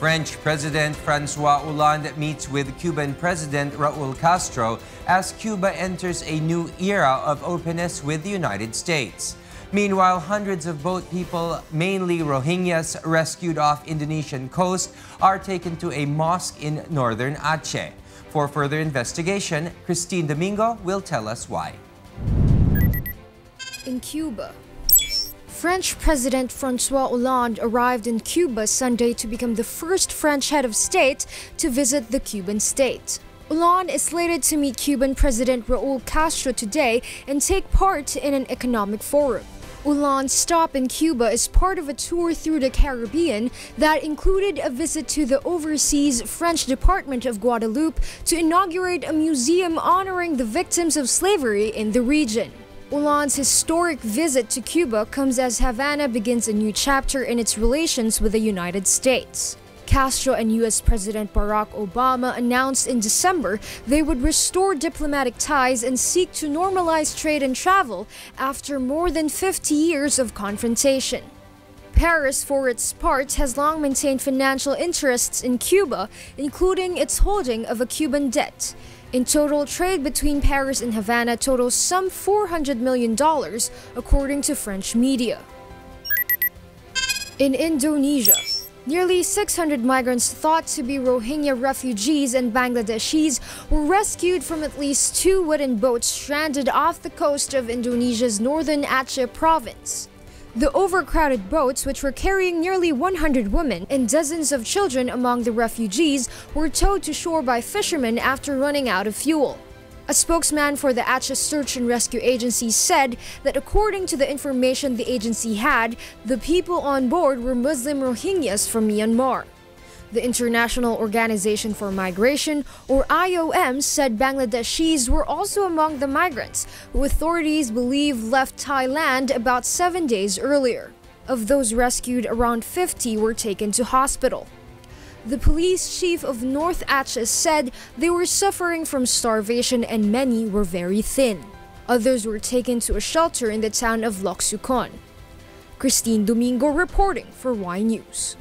French President Francois Hollande meets with Cuban President Raul Castro as Cuba enters a new era of openness with the United States. Meanwhile, hundreds of boat people, mainly Rohingyas, rescued off Indonesian coast, are taken to a mosque in Northern Aceh. For further investigation, Kristine Domingo will tell us why. In Cuba, French President Francois Hollande arrived in Cuba Sunday to become the first French head of state to visit the Cuban state. Hollande is slated to meet Cuban President Raul Castro today and take part in an economic forum. Hollande's stop in Cuba is part of a tour through the Caribbean that included a visit to the overseas French Department of Guadeloupe to inaugurate a museum honoring the victims of slavery in the region. Hollande's historic visit to Cuba comes as Havana begins a new chapter in its relations with the United States. Castro and U.S. President Barack Obama announced in December they would restore diplomatic ties and seek to normalize trade and travel after more than 50 years of confrontation. Paris, for its part, has long maintained financial interests in Cuba, including its holding of a Cuban debt. In total, trade between Paris and Havana totals some $400 million, according to French media. In Indonesia, nearly 600 migrants thought to be Rohingya refugees and Bangladeshis were rescued from at least 2 wooden boats stranded off the coast of Indonesia's Northern Aceh province. The overcrowded boats, which were carrying nearly 100 women and dozens of children among the refugees, were towed to shore by fishermen after running out of fuel. A spokesman for the Aceh Search and Rescue Agency said that according to the information the agency had, the people on board were Muslim Rohingyas from Myanmar. The International Organization for Migration, or IOM, said Bangladeshis were also among the migrants, who authorities believe left Thailand about 7 days earlier. Of those rescued, around 50 were taken to hospital. The police chief of North Aceh said they were suffering from starvation and many were very thin. Others were taken to a shelter in the town of Loksukon. Kristine Domingo reporting for Y News.